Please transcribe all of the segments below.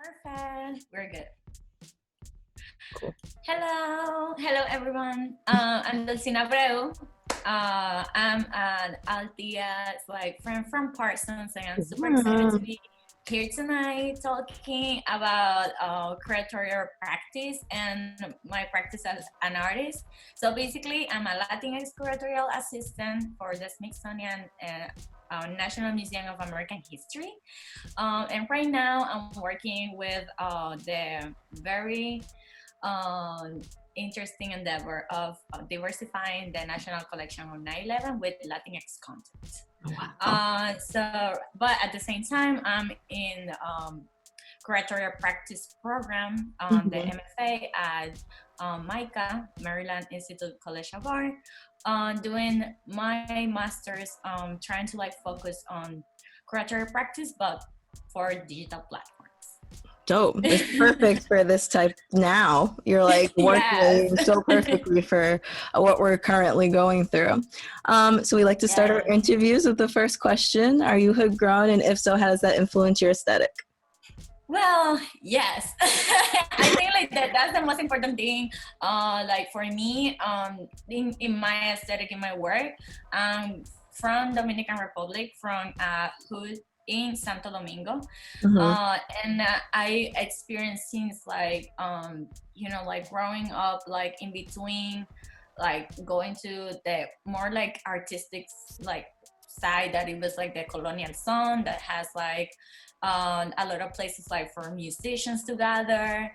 Perfect. We're good. Cool. Hello everyone. I'm Dulcina Abreu. I'm an Altia like friend from Parsons, and I'm super excited to Mhm. be here tonight talking about curatorial practice and my practice as an artist. So basically, I'm a Latinx curatorial assistant for the Smithsonian National Museum of American History. And right now, I'm working with the very interesting endeavor of diversifying the national collection of 9/11 with Latinx content. Wow. But at the same time, I'm in curatorial practice program on the Mhm. MFA at MICA, Maryland Institute College of Art, doing my master's, trying to like focus on curatorial practice, but for digital platforms. Dope. It's perfect for this type now. You're like Yes. working so perfectly for what we're currently going through. So we like to start our Yes. interviews with the first question. Are you hood grown? And if so, how does that influence your aesthetic? Well, yes. I think like that's the most important thing. Like for me, in my aesthetic in my work, from Dominican Republic, from hood in Santo Domingo, Mm-hmm. and I experienced things like like growing up like in between, like going to the more like artistic like side that it was like the colonial zone that has like a lot of places like for musicians to gather,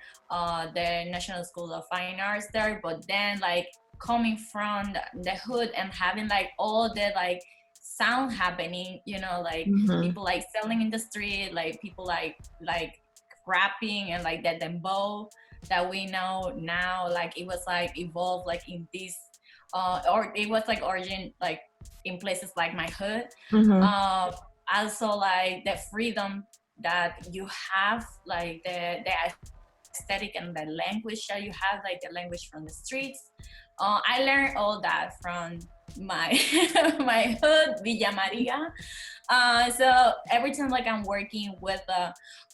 the National School of Fine Arts there, but then like coming from the hood and having like all the like sound happening, like Mm-hmm. people like selling in the street, like people like rapping and like that dembow that we know now, like it was like evolved like in this or it was like origin like in places like my hood. Mm-hmm. uh Also like the freedom that you have, like the aesthetic and the language that you have, like the language from the streets. I learned all that from my my hood, Villa Maria. So every time like I'm working with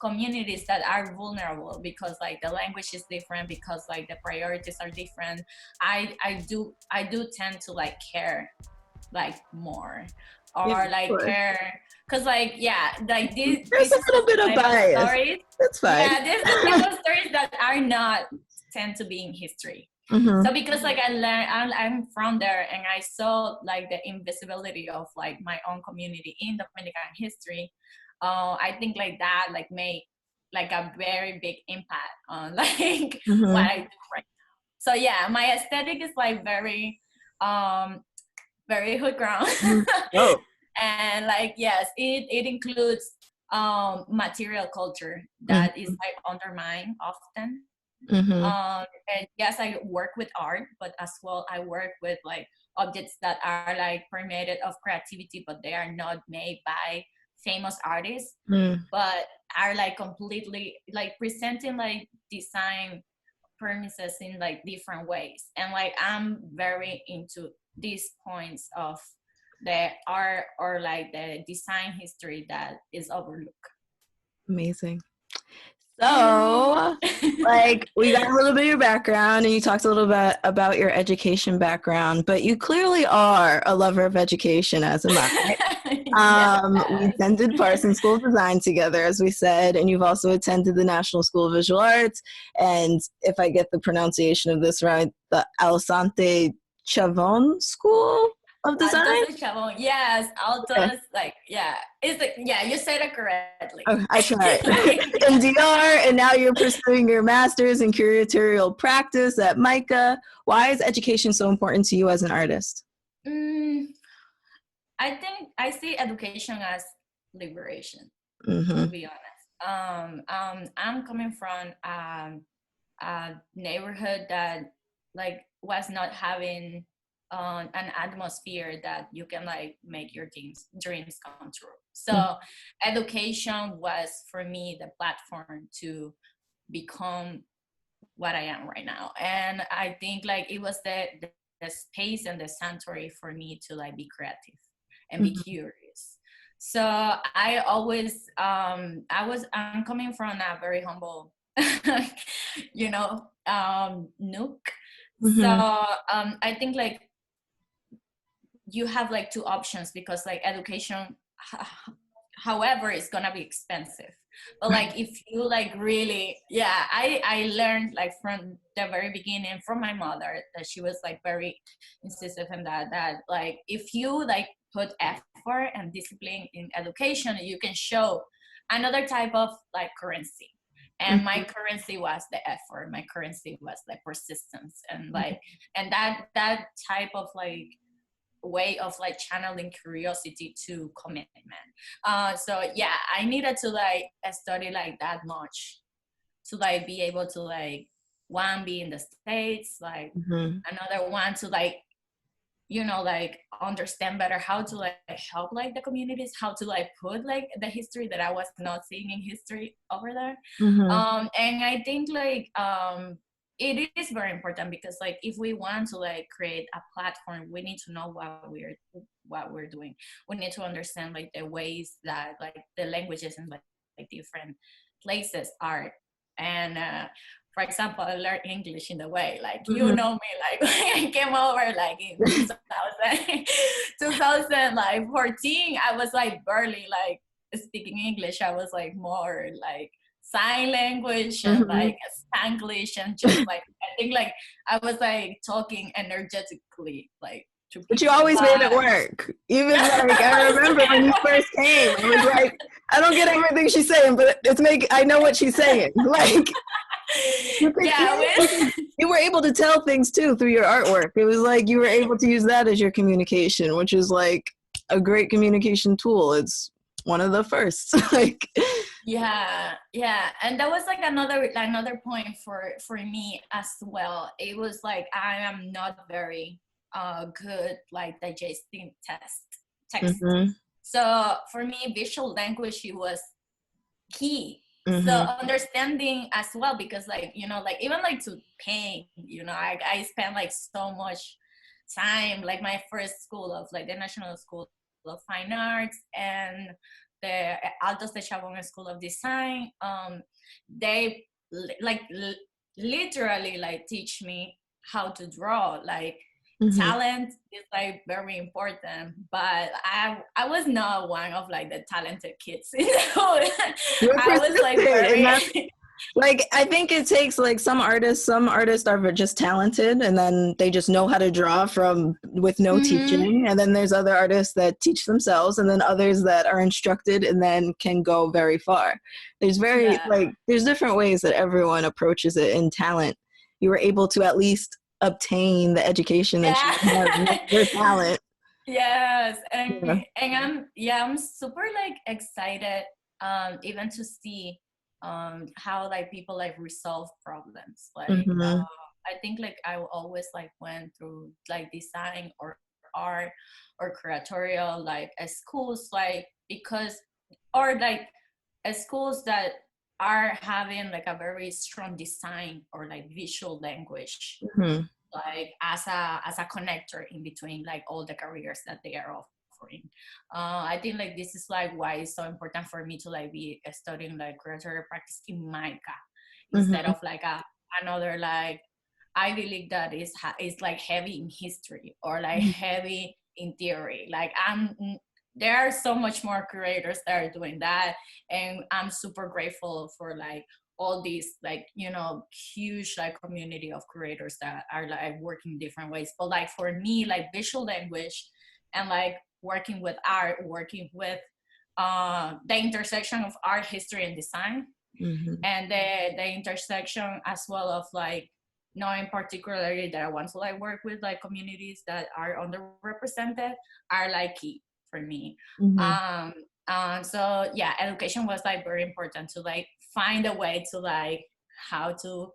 communities that are vulnerable because like the language is different, because like the priorities are different, I do tend to like care like more, Yeah, or of like course. care, because like yeah, like There's this a is the little bit of type of bias. stories. That's fine. Yeah, this is the type of stories that are not tend to be in history. Mm-hmm. So because like I learned, I'm from there, and I saw like the invisibility of like my own community in Dominican history. I think like that like make like a very big impact on like what Mm-hmm. I do right. So yeah, my aesthetic is like um very hood ground. Mm-hmm. Oh. And like yes, it includes material culture that is Mm-hmm. like undermined often. Mm-hmm. And yes, I work with art, but as well I work with like objects that are like permeated of creativity, but they are not made by famous artists, but are like completely like presenting like design premises in like different ways. And like I'm very into these points of the art or like the design history that is overlooked. Amazing. So, like, we got a little bit of your background, and you talked a little bit about your education background, but you clearly are a lover of education, as am I. Yes. We attended Parsons School of Design together, as we said, and you've also attended the National School of Visual Arts, and if I get the pronunciation of this right, the Alsante Chavon School of Design? Altos Chabon, yes, Okay. Altos, like, yeah, it's like, yeah, you said it correctly. Oh, I tried. Like, In yeah. DR, and now you're pursuing your master's in curatorial practice at MICA. Why is education so important to you as an artist? Mm, I think I see education as liberation, to Mm-hmm. be honest. I'm coming from a neighborhood that like was not having an atmosphere that you can like make your dreams come true. So education was for me the platform to become what I am right now. And I think like it was the space and the sanctuary for me to like be creative and be Mm-hmm. curious. So I always, I'm coming from a very humble, nook. So Mm-hmm. I think like you have like two options, because like education, however, it's gonna be expensive. But like if you like really, yeah, I learned like from the very beginning from my mother that she was like very insistent in that like if you like put effort and discipline in education, you can show another type of like currency. And my currency was the effort, my currency was like persistence, and like, and that type of like way of like channeling curiosity to commitment. So yeah, I needed to like study like that much to like be able to like, one, be in the States, like Mm-hmm. another one to like, like understand better how to like help like the communities, how to like put like the history that I was not seeing in history over there. Mm-hmm. And I think like it is very important, because like if we want to like create a platform, we need to know what we're doing. We need to understand like the ways that like the languages in like different places are. And for example, I learned English in the way, like, Mm-hmm. me, like when I came over like in 2000, 2014, I was like barely like speaking English. I was like more like sign language and Mm-hmm. like Spanglish, and just like, I think like I was like talking energetically like to But you people. always made it But work. Even like I remember when you first came, I was like, I don't get everything she's saying, but I know what she's saying. Like yeah, you were able to tell things too through your artwork. It was like you were able to use that as your communication, which is like a great communication tool. It's one of the first. Like yeah, and that was like another point for me as well. It was like I am not very good like digesting text. mhm. So for me, visual language, it was key. So Mhm. understanding as well, because like, like even like to paint, I spent like so much time, like my first school of like the National School of Fine Arts and the Altos de Chabón School of Design. They literally like teach me how to draw. Like Mhm. talent is like very important, but I was not one of like the talented kids in the hood. You're I was like persistent and very that's like I think it takes like some artists are just talented and then they just know how to draw from with no mm-hmm. teaching, and then there's other artists that teach themselves, and then others that are instructed and then can go very far. Yeah, There's different ways that everyone approaches it in talent. You were able to at least obtain the education that you have with yeah. your talent. Yes, Yeah. and I'm super like excited, even to see how like people like resolve problems. Like Mhm. I think like I always like went through like design or art or curatorial like schools, like because, or like schools that are having like a very strong design or like visual language, Mhm. like as a connector in between like all the careers that they are offering. I think like this is like why it's so important for me to like be studying like curatorial practice in MICA instead Mhm. of like another like Ivy League that is like heavy in history or like heavy in theory. Like there are so much more curators that are doing that, and I'm super grateful for like all these like huge like community of creators that are like working different ways. But like for me, like visual language and like working with art, working with the intersection of art, history, and design, Mhm. and the intersection as well of like knowing particularly that I want to like work with like communities that are underrepresented are like key for me. Mhm. um so yeah, education was like very important to like find a way to like how to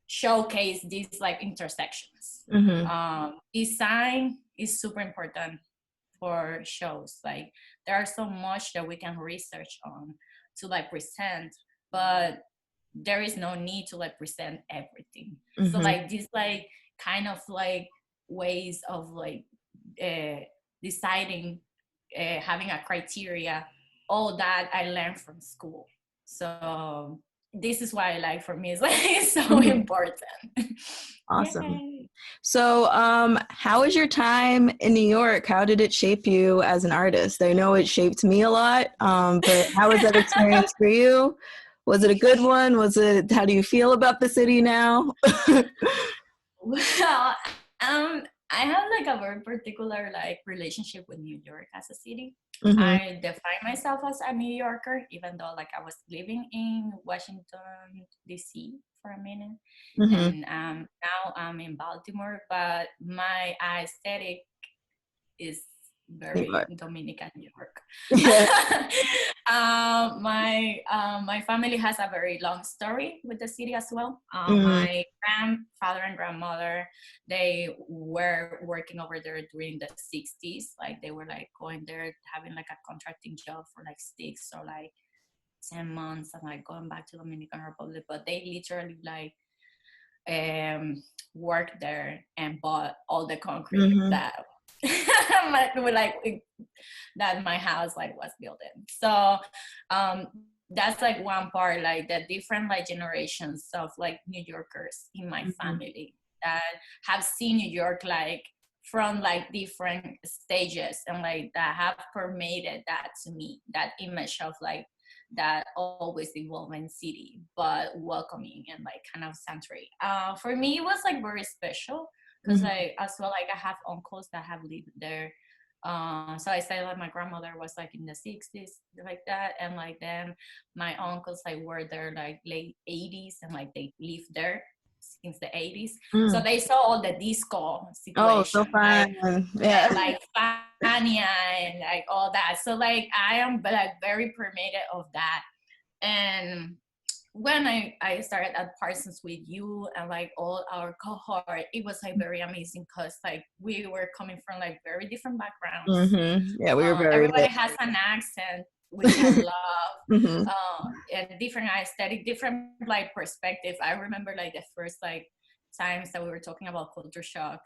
showcase these like intersections. Mhm. Design is super important for shows. Like there are so much that we can research on to like present, but there is no need to like present everything. So Mhm. like this like kind of like ways of like uh, deciding, having a criteria all that I learned from school. So this is why, like, for me, it's like it's so Mhm. important. Awesome. Yay. So, how was your time in New York? How did it shape you as an artist? I know it shaped me a lot, but how was that experience for you? Was it a good one? How do you feel about the city now? Well, I have like a very particular like relationship with New York as a city. Mm-hmm. I define myself as a New Yorker, even though like I was living in Washington D.C. for a minute, Mm-hmm. and now I'm in Baltimore. But my aesthetic is New very York. Dominican New York. Yeah. My family has a very long story with the city as well. Mm-hmm. My grandfather and grandmother, they were working over there during the 60s. Like they were like going there having like a contracting job for like 10 months and like going back to Dominican Republic. But they literally like um worked there and bought all the concrete Mm-hmm. that that my house like was building. So that's like one part, like the different like generations of like New Yorkers in my Mm-hmm. family that have seen New York like from like different stages and like that have permeated that to me, that image of like that always evolving city but welcoming and like kind of century. For me it was like very special because Mm-hmm. I as well like I have uncles that have lived there. So I say like my grandmother was like in the 60s like that, and like then my uncles like were there like late 80s and like they lived there since the 80s. So Mm. they saw all the disco Oh, so situation, right? fun. Yeah. And like Fania and like all that. So like I am like very permeated of that. And when I started at Parsons with you and like all our cohort, it was like very amazing because like we were coming from like very different backgrounds. Mm-hmm. Yeah, we were very Everybody has an accent, which I love, mm-hmm. and different aesthetic, different like perspective. I remember like the first like times that we were talking about culture shock,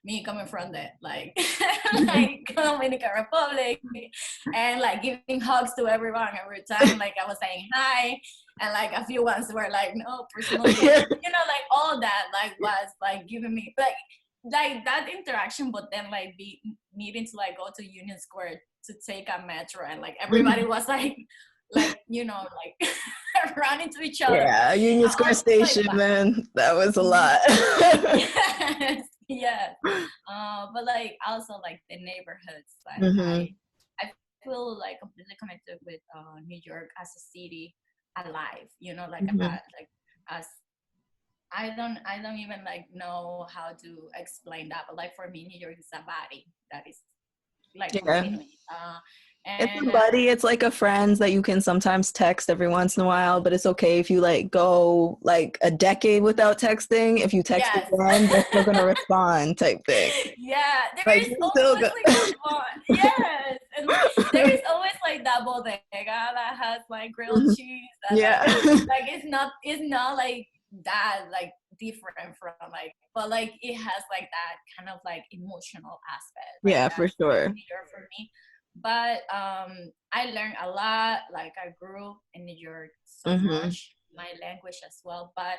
me coming from the like like Dominican Republic and like giving hugs to everyone every time like I was saying hi, and like a few ones were like no personally, like all that like was like giving me like that interaction, but then like be needing to like go to Union Square to take a metro and like everybody was like like running to each other. Yeah, Union Square Like Station, man. That was a lot. yes, yes. But like also like the neighborhoods, like Mm-hmm. I feel like completely connected with New York as a city alive. Like Mm-hmm. as I don't even like know how to explain that, but like for me, New York is a body that is like Yeah. continuing. It's a And buddy. It's like a friend that you can sometimes text every once in a while, but it's okay if you like go like a decade without texting. If you text yes, again, they're still gonna respond type thing. yeah, there Like is you're still always good. like that one. Yes, and like there is always like that bodega that has like grilled cheese and Yeah. like it's not like that like different from like, but like it has like that kind of like emotional aspect, like Yeah, for that's like sure. New York for me. But I learned a lot, like I grew in New York so Mm-hmm. much, my language as well. But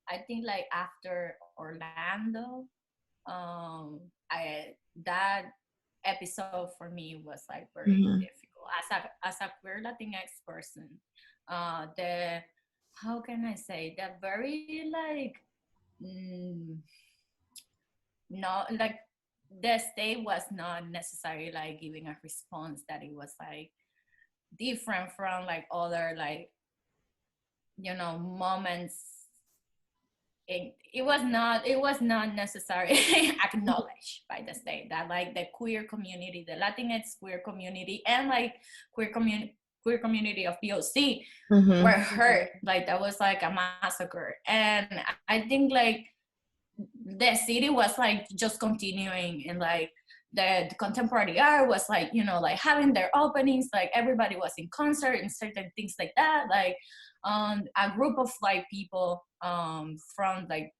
I think like after Orlando, I that episode for me was like very Mm-hmm. difficult as a queer Latinx person. The How can I say that very like mm, not like the state was not necessarily like giving a response that it was like different from like other like moments. It was not necessarily acknowledged by the state that like the queer community, the Latinx queer community, and like queer community of POC were Mm-hmm. hurt. Like that was like a massacre, and I think like the city was like just continuing, and like the contemporary art was like like having their openings, like everybody was in concert and certain things like that, like a group of like people from like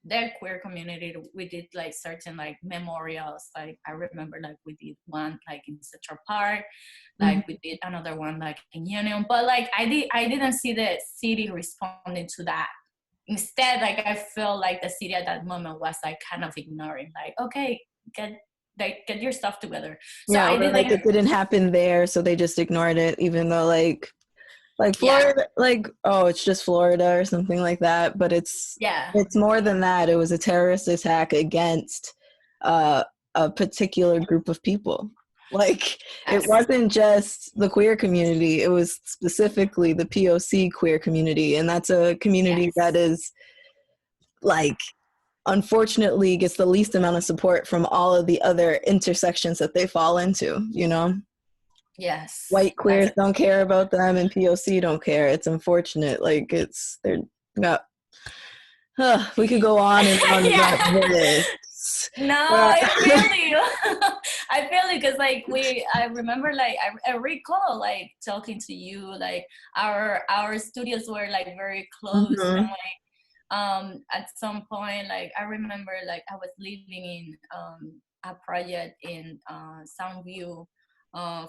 the queer community, we did like certain like memorials. Like I remember like we did one like in Central Park, like we did another one like in Union, but like I didn't see the city responding to that. Instead, like I feel like the city at that moment was like kind of ignoring, like, okay, get your stuff together. So Yeah, I or like didn't. it didn't happen there, so they just ignored it, even though like Yeah, Florida, like, oh, it's just Florida or something like that. But yeah, it's more than that. It was a terrorist attack against uh, a particular group of people. Like, it yes, wasn't just the queer community, it was specifically the POC queer community. And that's a community that yes, is, like, unfortunately gets the least amount of support from all of the other intersections that they fall into, you know? yes. White queers don't care about them and POC don't care. It's unfortunate. Like, they're not, we could go on and on about Yeah. this. No, But I feel you. I feel you because like I remember like I recall like talking to you, like our studios were like very close, and mhm, like at some point like I remember like I was living in a project in Soundview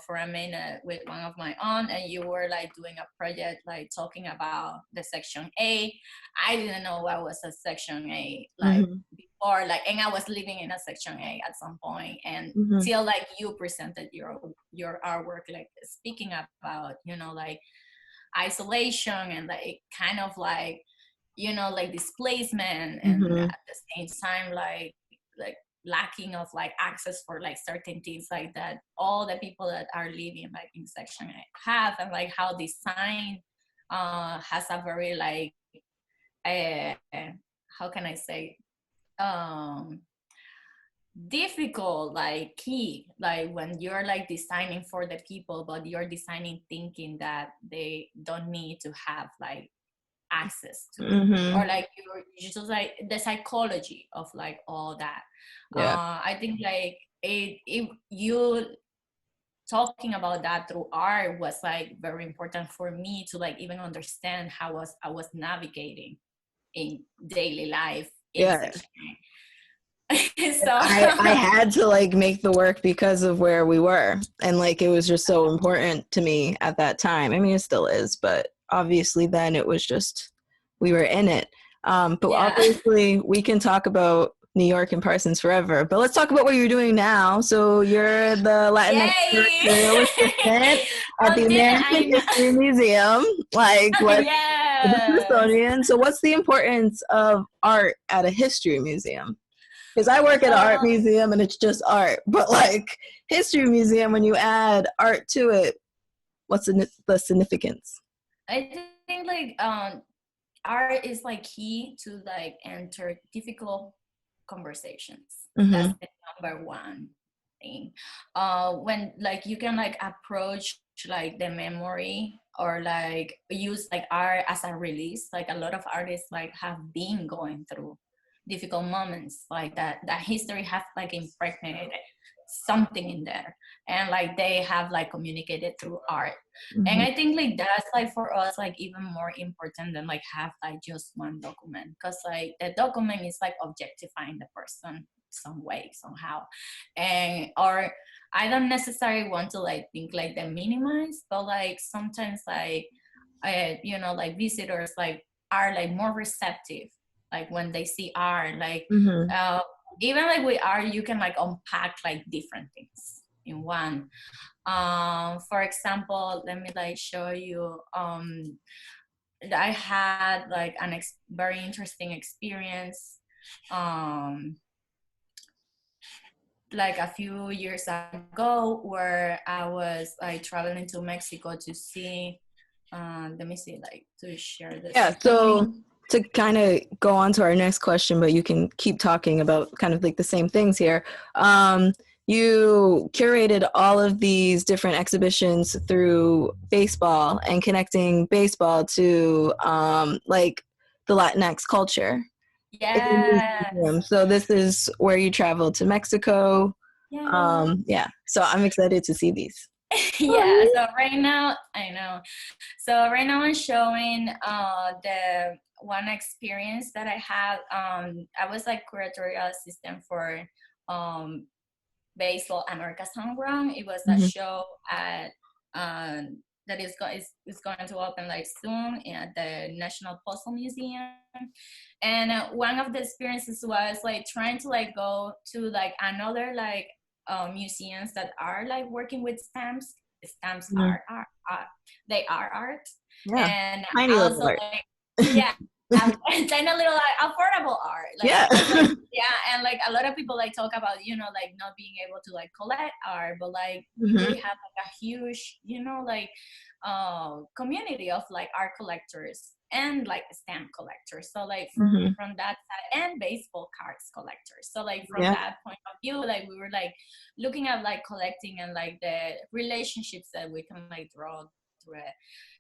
for a minute with one of my aunt, and you were like doing a project like talking about the Section A. I didn't know what was a Section A like mhm, before, like, and I was living in a Section A at some point, and mhm, till like you presented your artwork, like speaking about, you know, like isolation and like kind of like, you know, like displacement, and mhm. at the same time like lacking of like access for like certain things like that all the people that are living like in Section A have, and like how design has a very like uh, how can I say, um difficult like key, like when you're like designing for the people but you're designing thinking that they don't need to have like access to, or Mhm. like you're just like the psychology of like all that. Yeah. I think like it you talking about that through art was like very important for me to like even understand how I was navigating in daily life in Yeah. Section A. So I had to like make the work because of where we were. And like it was just so important to me at that time. I mean it still is, but obviously then it was just we were in it. But yeah. obviously we can talk about New York and Parsons forever. But let's talk about what you're doing now. So you're the Latinx Yay. directorial assistant at How the did American I History know? Museum. Like what the Yes. Smithsonian. So what's the importance of art at a history museum? Because I work at an art Well, museum and it's just art, but like history museum, when you add art to it, what's the significance? I think like art is like key to like enter difficult conversations. That's Mm-hmm. the number one thing. When like you can like approach like the memory or like use like art as a release. Like a lot of artists like have been going through difficult moments like that history have like impregnated something in there, and like they have like communicated through art. And Mm-hmm. I think like that's like for us like even more important than like have like just one document, because like the document is like objectifying the person some way somehow, and or I don't necessarily want to like think like they minimize, but like sometimes like you know, like visitors like are like more receptive like when they see art, like Mm-hmm. uh even like with art you can like unpack like different things in one. For example, let me like show you. I had like very interesting experience um like a few years ago where I was like traveling to Mexico to see let me see like to share the Yeah. screen. So to kind of go on to our next question, but you can keep talking about kind of like the same things here. Um, you curated all of these different exhibitions through baseball and connecting baseball to like the Latinx culture in the Yes. museum. So this is where you traveled to Mexico. Yeah. Yeah. So I'm excited to see these. Yeah, so right now, I know. So right now I'm showing the one experience that I had. I was like curatorial assistant for um baseball America's Home Run. It was a Mm-hmm. show at that is going to open like soon at the National Postal Museum. And one of the experiences was like trying to like go to like another like museums that are like working with stamps. Stamps Mm-hmm. are they are art, Yeah, and tiny little also art. like yeah, kind of little like affordable art, like Yeah. because like yeah, and like a lot of people like talk about like not being able to like collect art, but like Mm-hmm. we have like a huge like community of like art collectors and like stamp collectors. So like Mm-hmm. from that side, and baseball cards collectors. So like from Yeah. that point of view, like we were like looking at like collecting and like the relationships that we can like draw through it.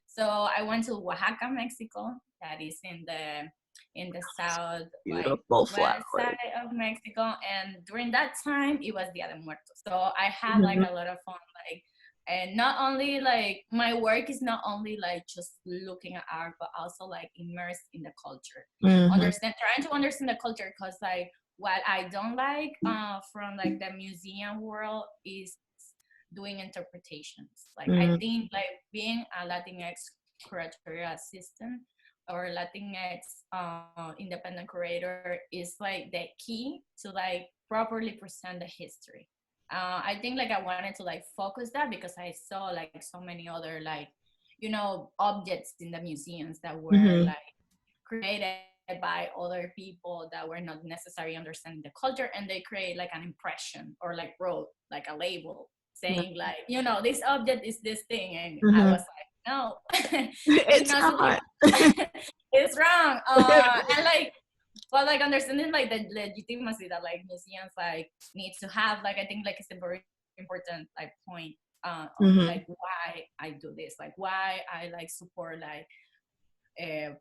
So I went to Oaxaca, Mexico. That is in the south, like Beautiful west flowers. side of Mexico. And during that time, it was Dia de Muertos. So I had like Mm-hmm. a lot of fun, like, and not only like my work is not only like just looking at art, but also like immersed in the culture, Mm-hmm. trying to understand the culture, because like what I don't like from like the museum world is doing interpretations. Like I Mm-hmm. think like being a Latinx curatorial assistant or Latinx independent curator is like the key to like properly present the history. I think like I wanted to like focus that because I saw like so many other like objects in the museums that were Mm-hmm. like created by other people that were not necessarily understanding the culture, and they create like an impression or like wrote like a label Yeah. saying like this object is this thing, and I Mm-hmm. was like no. It's So like not. it's wrong, and like but like understanding like the legitimacy that like museums like need to have, like I think like it's a very important like point of Mm-hmm. like why I do this, like why I like support like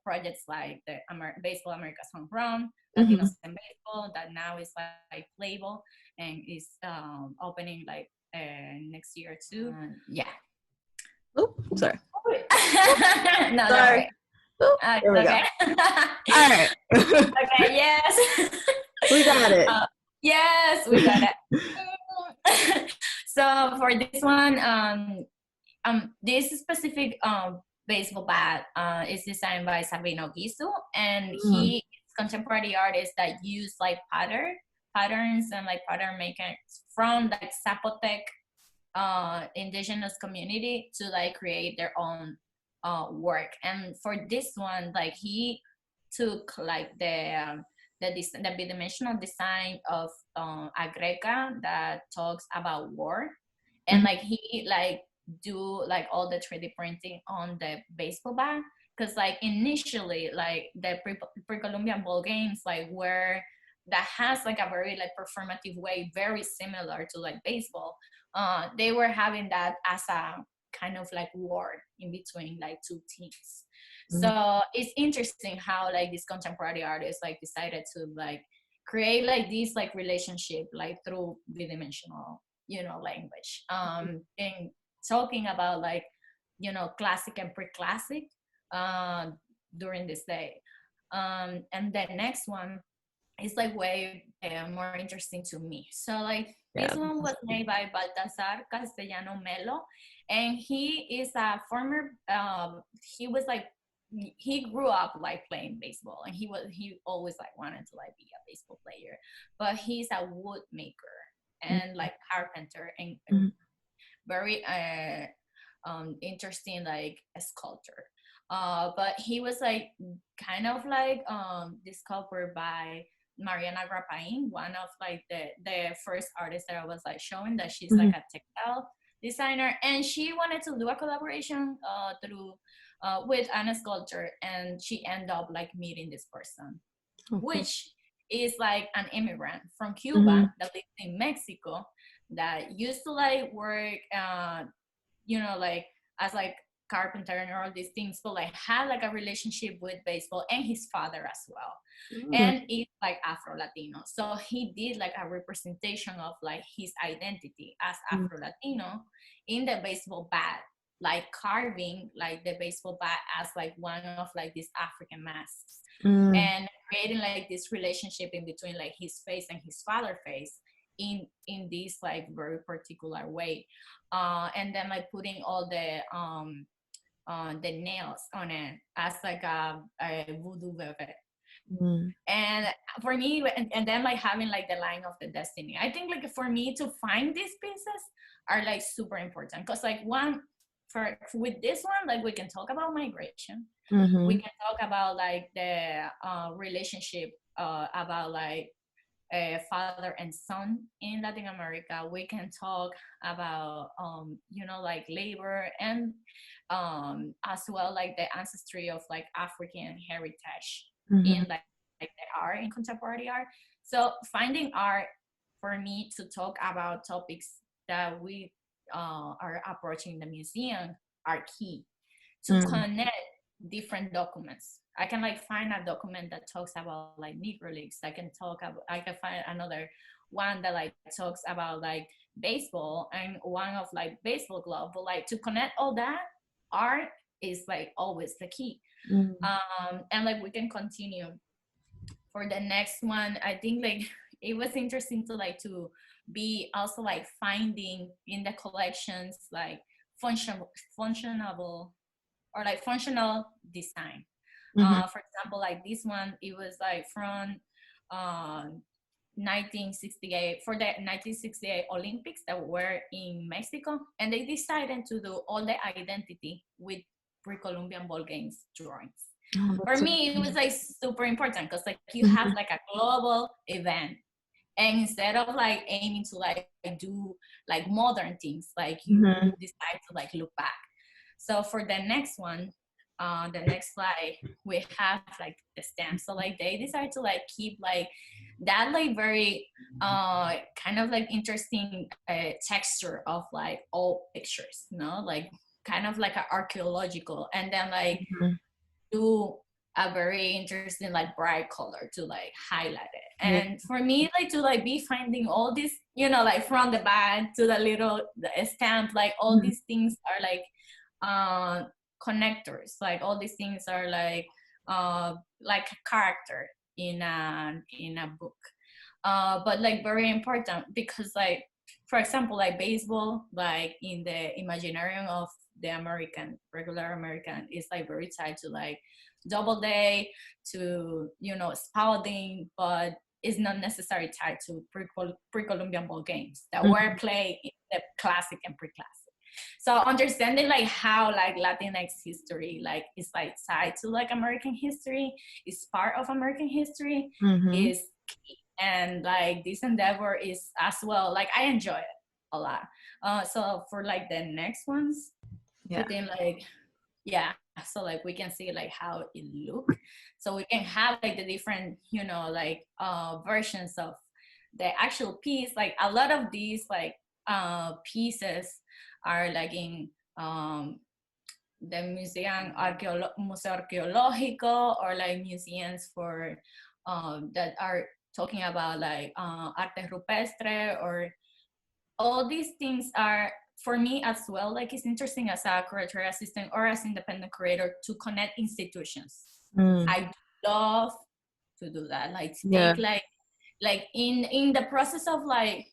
projects like the Baseball America's Home Run, Mm-hmm. Latinos in Baseball, that now is like playable and is opening like next year too. Yeah. Oh, sorry. No, don't Sorry. worry. Oh, there It's we go. okay. All right. Okay, yes. We got it. Yes, we got it. So for this one, this specific baseball bat is designed by Sabino Gisu, and Mm-hmm. he is contemporary artist that use like patterns and like pattern makers from like Zapotec indigenous community to like create their own work. And for this one, like he took like the bidimensional design of a Greca that talks about war, and like he like do like all the 3D printing on the baseball bat, because like initially like the pre-Columbian ball games like were that has like a very like performative way, very similar to like baseball. They were having that as a kind of like war in between like two teams. Mm-hmm. So it's interesting how like this contemporary artist like decided to like create like this like relationship like through bidimensional language, and talking about like classic and pre-classic uh, during this day. And the next one is like way more interesting to me. So like this Yeah. one was made by Baltasar Castellano Melo, and he is a former. He was like he grew up like playing baseball, and he always like wanted to like be a baseball player, but he's a wood maker and like carpenter and Mm-hmm. very interesting like a sculptor. But he was like kind of like discovered by Mariana Grapain, one of like the first artists that I was like showing, that she's like Mm-hmm. a textile designer, and she wanted to do a collaboration through with an sculptor, and she ended up like meeting this person, Okay. which is like an immigrant from Mm-hmm. Cuba that lives in Mexico, that used to like work like as like carpenter and all these things, but like had like a relationship with baseball and his father as well. Mm. And it's like Afro-Latino. So he did like a representation of like his identity as Afro-Latino in the baseball bat, like carving like the baseball bat as like one of like these African masks, Mm. and creating like this relationship in between like his face and his father face in this like very particular way. And then like putting all the nails on it as like a voodoo velvet. Mm. And for me, and then like having like the line of the destiny, I think like for me to find these pieces are like super important, because like one, for with this one, like we can talk about migration, we Mm-hmm. can talk about like the relationship about like father and son in Latin America. We can talk about you know, like labor, and as well like the ancestry of like African heritage Mm-hmm. in like the art, in contemporary art. So finding art for me to talk about topics that we are approaching the museum are key to Mm. connect different documents. I can like find a document that talks about like Negro Leagues. I can find another one that like talks about like baseball, and one of like baseball glove. But like to connect all that, art is like always the key. Mm. And like we can continue for the next one. I think like it was interesting to like to be also like finding in the collections like functional or like functional design. Mm-hmm. For example, like this one, it was like from uh, 1968, for the 1968 Olympics that were in Mexico, and they decided to do all the identity with pre-Columbian ball games drawings. Oh, For that's so me, it was cool. like super important, because like you have Mm-hmm. like a global event, and instead of like aiming to like do like modern things, like Mm-hmm. you decide to like look back. So for the next one, the next slide, we have like the stamp. So like they decide to like keep like that like very kind of like interesting texture of like old pictures, you know, like kind of like an archaeological, and then like Mm-hmm. do a very interesting like bright color to like highlight it. Yeah. And for me, like to like be finding all this, you know, like from the bag to the little the stamp, like all Mm-hmm. these things are like connectors, like all these things are like a character in a book. But like very important, because like for example like baseball, like in the imaginarium of the American, regular American, is like very tied to like Doubleday, to, you know, Spalding, but it's not necessarily tied to pre-Columbian ball games that were Mm-hmm. played in the classic and pre-classic. So understanding like how like Latinx history like is like tied to like American history, is part of American history, Mm-hmm. is key. And like this endeavor is as well, like I enjoy it a lot. So for like the next ones, I Yeah. think like, yeah, so like we can see like how it look, so we can have like the different, you know, like versions of the actual piece. Like a lot of these like pieces are like in the Museo Arqueológico, or like museums for that are talking about like arte rupestre, or all these things are for me as well. Like it's interesting as a curatorial assistant or as independent curator to connect institutions. Mm. I love to do that, like to Yeah. take like in the process of like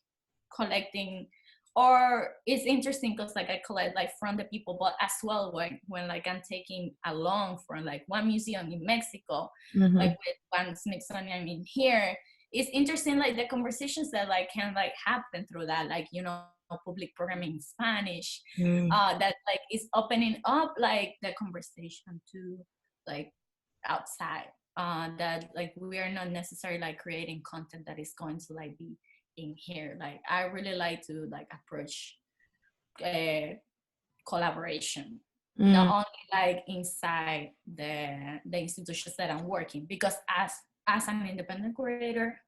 collecting. Or it's interesting because like I collect like from the people, but as well when like I'm taking along from like one museum in Mexico, Mm-hmm. like with one Smithsonian in here, it's interesting like the conversations that like can like happen through that, like, you know, public programming in Spanish, Mm. that like is opening up like the conversation to like outside, that like we are not necessarily like creating content that is going to like be in here. Like I really like to like approach collaboration, not Mm. only like inside the institutions that I'm working, because as an independent curator,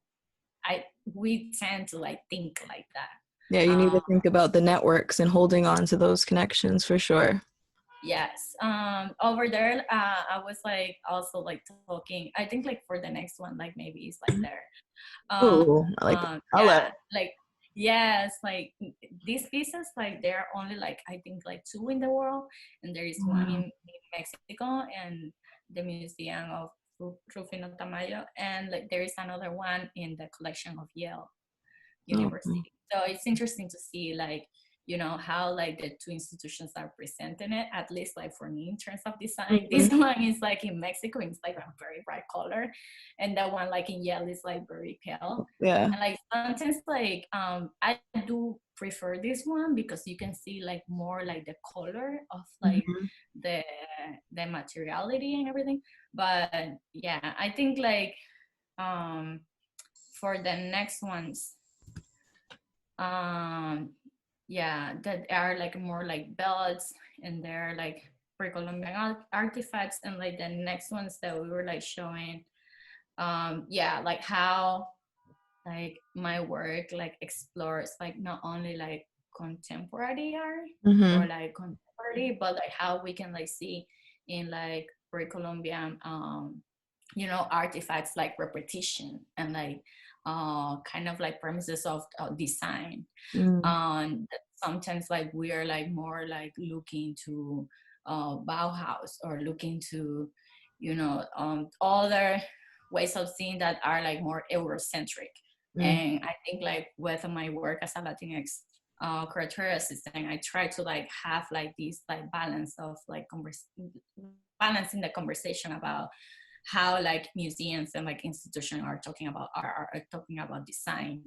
I we tend to like think like that. Yeah, you need to think about the networks and holding on to those connections for sure. Yes. Over there, I was like also like talking. I think like for the next one, like maybe it's like there. Ooh, I like the color. Yeah, like yes, like these pieces, like they're only like I think like two in the world, and there is one in Mexico and the Museum of Rufino Tamayo, and like there is another one in the collection of Yale Oh. University. So it's interesting to see like how like the two institutions are presenting it, at least like for me in terms of design. Mhm. This one is like in Mexico, it's like a very bright color, and that one like in Yale is like very pale. Yeah. And like sometimes like I do prefer this one because you can see like more like the color of like Mhm. the the materiality and everything. But yeah, I think like um for the next ones, um yeah, that are like more like belts, and they're like pre-Columbian artifacts. And like the next ones that we were like showing, yeah, like how like my work like explores like not only like contemporary art or Mhm. like contemporary, but like how we can like see in like pre-Columbian artifacts like repetition and like kind of like premises of design. Mm. Sometimes like we are like more like looking to Bauhaus, or looking to other ways of seeing that are like more Eurocentric. Mm. And I think like with my work as a Latinx curatorial assistant, I try to like have like this like balance of like balancing the conversation about how like museums and like institutions are talking about are talking about design,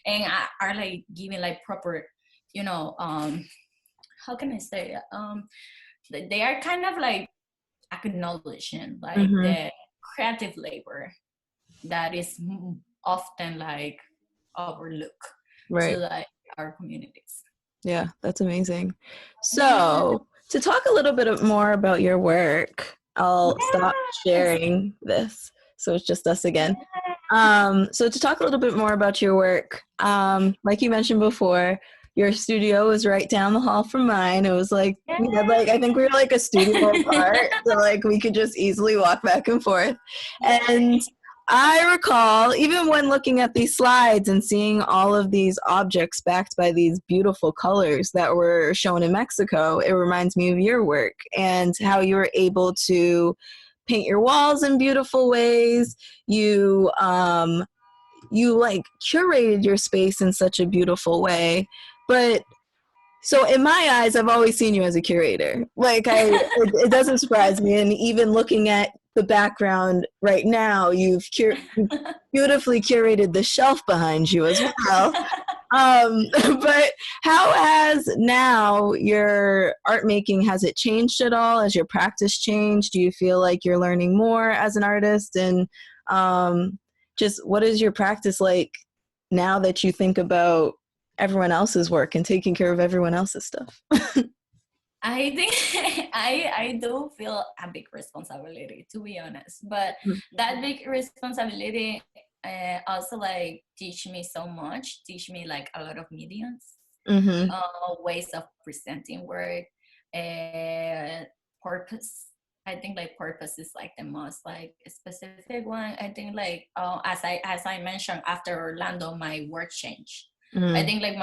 and are like giving like proper, how can I say it? They are kind of like acknowledging like Mhm. the creative labor that is often like overlooked to Right. like our communities. Yeah, that's amazing. Yeah. So, to talk a little bit more about your work, I'll stop Yes. sharing this. So it's just us again. So to talk a little bit more about your work, like you mentioned before, your studio was right down the hall from mine. It was like we had like I think we were like a studio apart, so like we could just easily walk back and forth. And I recall even when looking at these slides and seeing all of these objects backed by these beautiful colors that were shown in Mexico, it reminds me of your work and how you were able to paint your walls in beautiful ways. You like curated your space in such a beautiful way. But so in my eyes, I've always seen you as a curator. It doesn't surprise me. And even looking at the background right now, you've beautifully curated the shelf behind you as well. But how has now your art making, has it changed at all? Has your practice changed? Do you feel like you're learning more as an artist? And just what is your practice like now that you think about everyone else's work and taking care of everyone else's stuff? I think I do feel a big responsibility, to be honest. But that big responsibility also like teach me like a lot of mediums, Mm-hmm. ways of presenting work, uh, purpose. I think like purpose is like the most like specific one. I think like as I mentioned, after Orlando, my work changed. I Mm-hmm. think like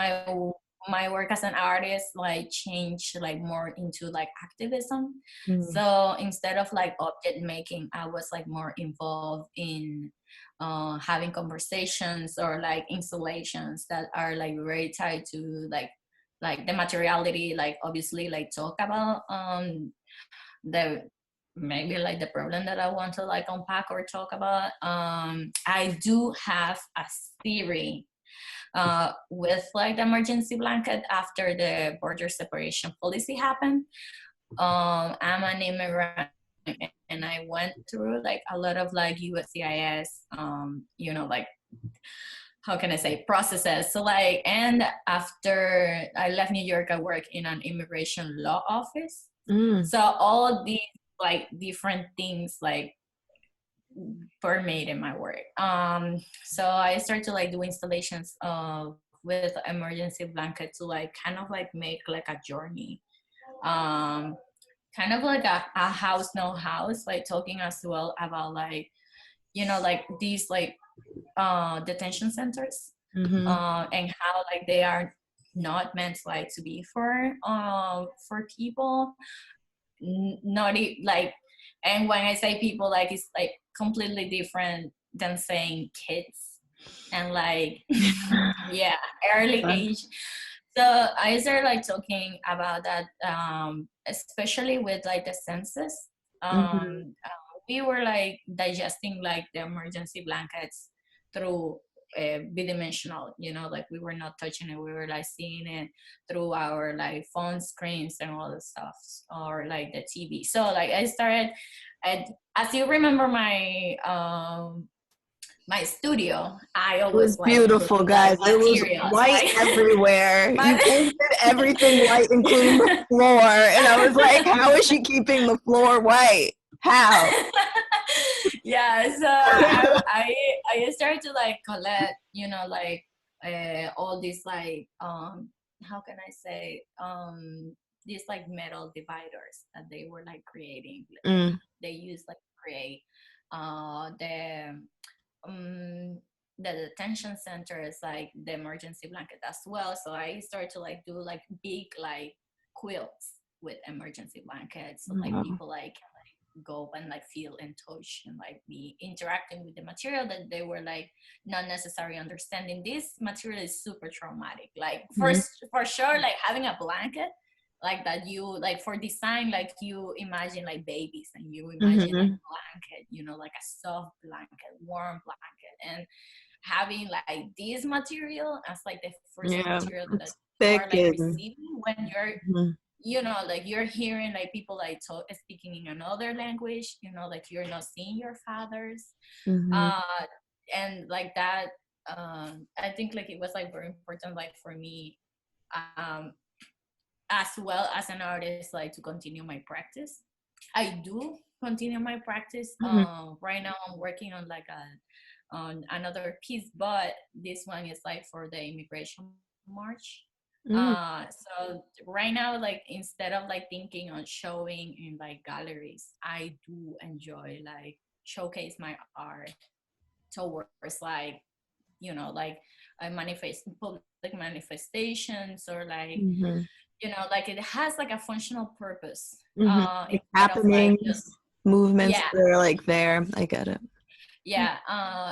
my work as an artist like changed like more into like activism. So instead of like object making, I was like more involved in having conversations or like installations that are like very tied to like the materiality, like obviously like talk about the maybe like the problem that I want to like unpack or talk about. I do have a theory with like the emergency blanket after the border separation policy happened. I'm an immigrant, and I went through like a lot of like USCIS, like how can I say processes. So like, and after I left New York, I worked in an immigration law office. Mm-hmm. So all these like different things like permeate in my work. So I started to like do installations with emergency blanket to like kind of like make like a journey. kind of like a house no house, like talking as well about like, like these like detention centers, Mm-hmm. and how like they are not meant like to be for people, not like, and when I say people, like it's like completely different than saying kids, and like yeah, early age. So I started like talking about that, especially with like the census. Mm-hmm. We were like digesting like the emergency blankets through bidimensional, like we were not touching it, we were like seeing it through our like phone screens and all the stuff, or like the TV. So like I started, as you remember my studio, I It was always like put beautiful, like guys. It was materials, white like everywhere. You but painted everything white, including the floor. And I was like, how is she keeping the floor white? How? yeah, so I started to like collect, like all these like how can I say, these like metal dividers that they were like creating. Mm, They used like to create the um the detention center is like the emergency blanket as well. So I started to like do like big like quilts with emergency blankets, so like mm, people like can like go and like feel and touch and like be interacting with the material that they were like not necessarily understanding. This material is super traumatic, like mm, first for sure, like having a blanket like that, you like for design, like you imagine like babies and you imagine like mhm. blanket, like a soft blanket, warm blanket, and having like this material as like the first Yeah, material that it's you are thick like and receiving when you're, mhm, like you're hearing like people like speaking in another language, like you're not seeing your fathers, mhm, uh and like that. I think like it was like very important like for me, um as well as an artist, like to continue my practice. I do continue my practice. mhm, Right now I'm working on like on another piece, but this one is like for the immigration march. mm, So right now, like instead of like thinking on showing in like galleries, I do enjoy like showcase my art towards like, like I manifest public manifestations, or like, mhm, like it has like a functional purpose, mhm. Like instead of like just, happenings, movements yeah, that are like there. I get it. yeah.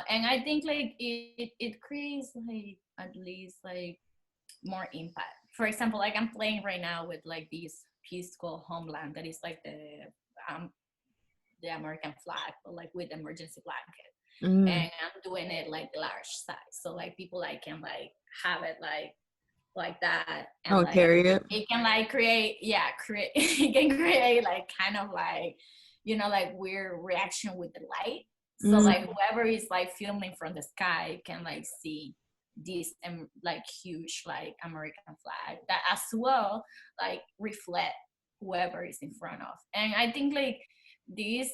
And I think like it creates like at least like more impact. For example, like I'm playing right now with like this piece called Homeland, that is like the American flag, but like with emergency blanket, Mm. and I'm doing it like large size, so like people like can like have it like that, and Oh, like carry it. it can like create, yeah, create it can create like kind of like, like weird reaction with the light. So Mm, like whoever is like filming from the sky can like see this like huge like American flag that as well like reflect whoever is in front of. And I think like this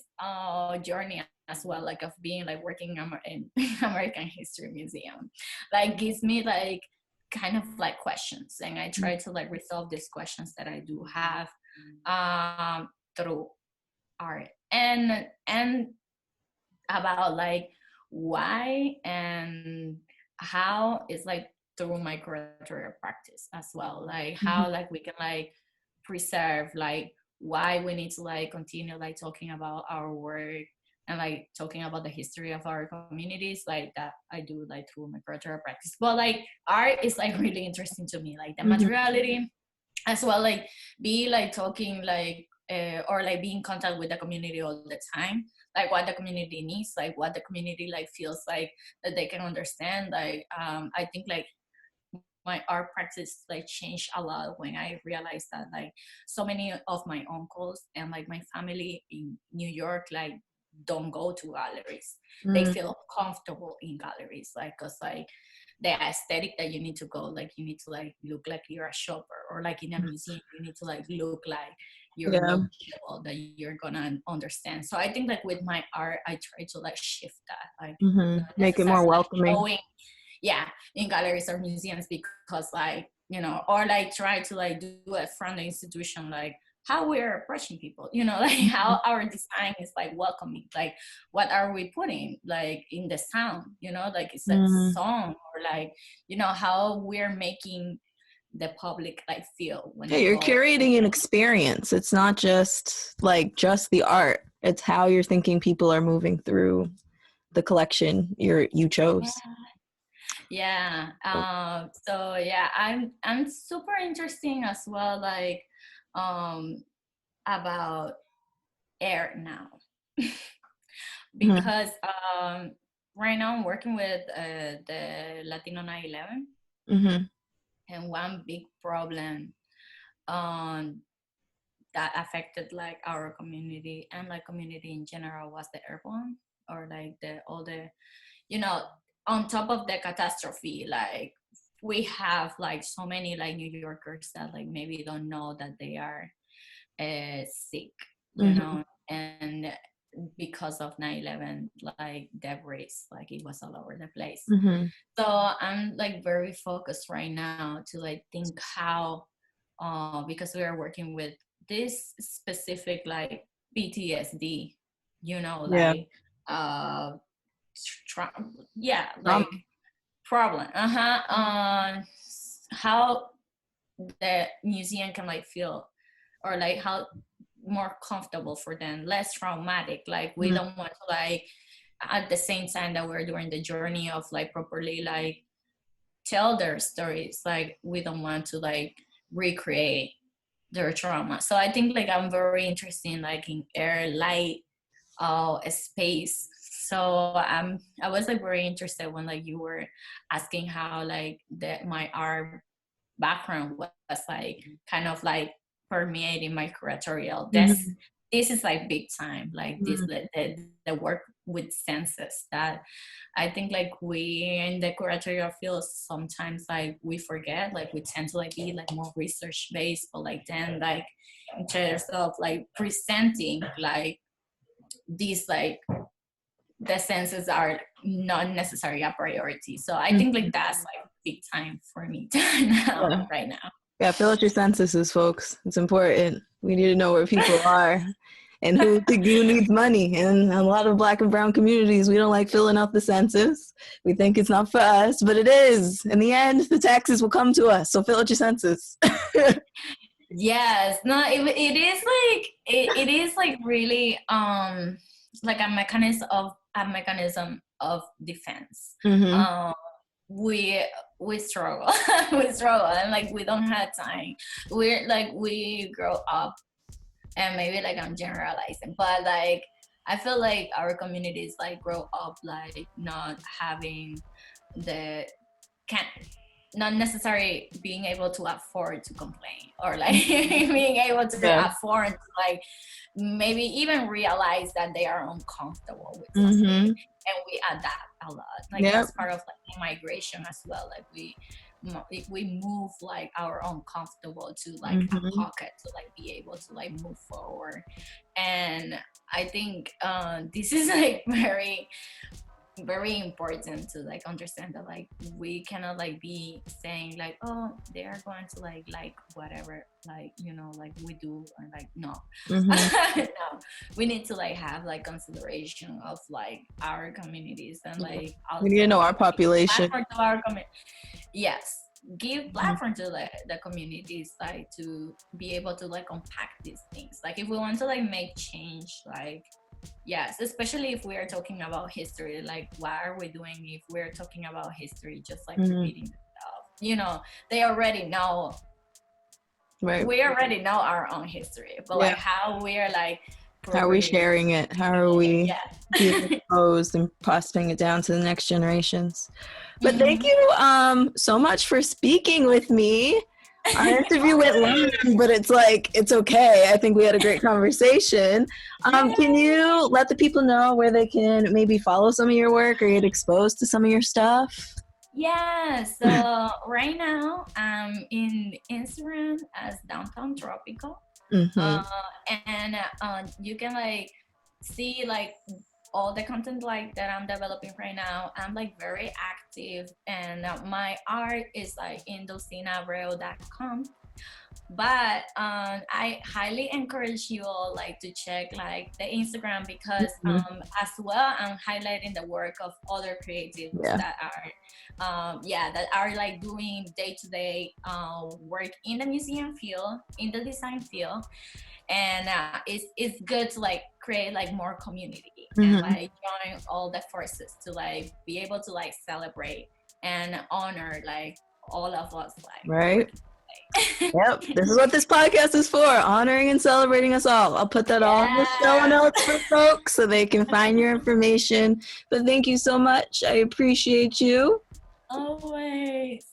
journey as well, like of being like working in American History Museum, like gives me like kind of like questions, and I try to like resolve these questions that I do have, through art, and about like why and how is like through my curatorial practice as well, like mhm, how like we can like preserve, like why we need to like continue like talking about our work and like talking about the history of our communities, like that I do like through my curatorial practice. But like art is like really interesting to me, like the mhm, materiality as well, like be like talking like or like be in contact with the community all the time, like what the community needs, like what the community like feels like that they can understand, like I think like my art practice like changed a lot when I realized that like so many of my uncles and like my family in New York like don't go to galleries. They mm. feel comfortable in galleries, like because like the aesthetic that you need to go, like you need to like look like you're a shopper, or like in a museum you need to like look like you're Yeah. knowledgeable, that you're gonna understand. So I think like with my art I try to like shift that, like not Make it more necessarily like welcoming. showing, yeah, in galleries or museums, because like or like try to like do it from the institution, like how we're approaching people, you know, like how our design is like welcoming, like what are we putting like in the sound, you know, like it's a Mm. song, or like, you know, how we're making the public like feel when Yeah, they you're go. curating an experience. It's not just like just the art. It's how you're thinking people are moving through the collection you chose. Yeah. Oh. So yeah, I'm super interesting as well, like um about air now. Mhm. Because right now I'm working with the Latino 9/11, Mhm. and one big problem um that affected like our community and like community in general was the airborne, or like the all the, you know, on top of the catastrophe, like we have like so many like New Yorkers that like maybe don't know that they are sick, you Mhm. know, and because of 9/11, like debris, like it was all over the place. Mhm. So I'm like very focused right now to like think how, because we are working with this specific like PTSD, you know, Yeah. like uh yeah, Trauma. like problem, how the museum can like feel, or like how more comfortable for them, less traumatic, like we Mhm. don't want to like, at the same time that we're doing the journey of like properly like tell their stories, like we don't want to like recreate their trauma. So I think like I'm very interested in like in air, light, space. So I was like very interested when like you were asking how like that my art background was like kind of like permeating my curatorial. Mhm. This is like big time, like this Mhm. the work with senses that I think like we in the curatorial field sometimes like we forget, like we tend to like be like more research based, but like then like in terms of like presenting like these like the senses are not necessarily a priority. So I think Mhm. like that's like big time for me now, Yeah. right now. Yeah, fill out your censuses, folks. It's important. We need to know where people are and who needs money. And a lot of Black and brown communities, we don't like filling out the census. We think it's not for us, but it is. In the end, the taxes will come to us. So fill out your census. Yes, no, it is like it is like really like a mechanism of defense. Mm-hmm. Um we we struggle. We struggle, and like we don't have time. We're like we grow up, and maybe like I'm generalizing, but like I feel like our communities like grow up like not having the can not necessarily being able to afford to complain, or like being able to Yeah. afford to like maybe even realize that they are uncomfortable with something, Mm-hmm. and we adapt a lot, like Yep. that's part of like migration as well, like we move like our uncomfortable to like a Mm-hmm. pocket to like be able to like move forward. And I think this is like very important to like understand that like we cannot like be saying like, oh, they are going to like whatever, like, you know, like we do, or like no. Mm-hmm. No, we need to like have like consideration of like our communities, and like We need to also know our like give population. platform to our community. Yes, give Mm-hmm. platform to the communities, like to be able to like unpack these things, like if we want to like make change, like yes, especially if we are talking about history, like what are we doing if we're talking about history just like Mm-hmm. repeating stuff, you know, they already know, Right. we already know our own history, but Yeah. like how we're like How are we properly sharing it? How are we being yeah. exposed and passing it down to the next generations? But thank Hmm. you so much for speaking with me. Our interview went long, but it's like it's okay. I think we had a great conversation. Can Yeah. you let the people know where they can maybe follow some of your work or get exposed to some of your stuff? Yeah, so right now I'm in Instagram as Downtown Tropical. Mm-hmm. uh, and you can like see like all the content like that I'm developing right now. I'm like very active, and my art is like in dulcinabreu.com. But I highly encourage you all like to check like the Instagram, because as well I'm highlighting the work of other creatives Yeah. that are that are like doing day-to-day work in the museum field, in the design field. And it's good to like create like more community and Mm-hmm. like join all the forces to like be able to like celebrate and honor like all of us like Right. working. Yep. This is what this podcast is for, honoring and celebrating us all. I'll put that all in the show Yeah, notes for folks so they can find your information. But thank you so much. I appreciate you. always.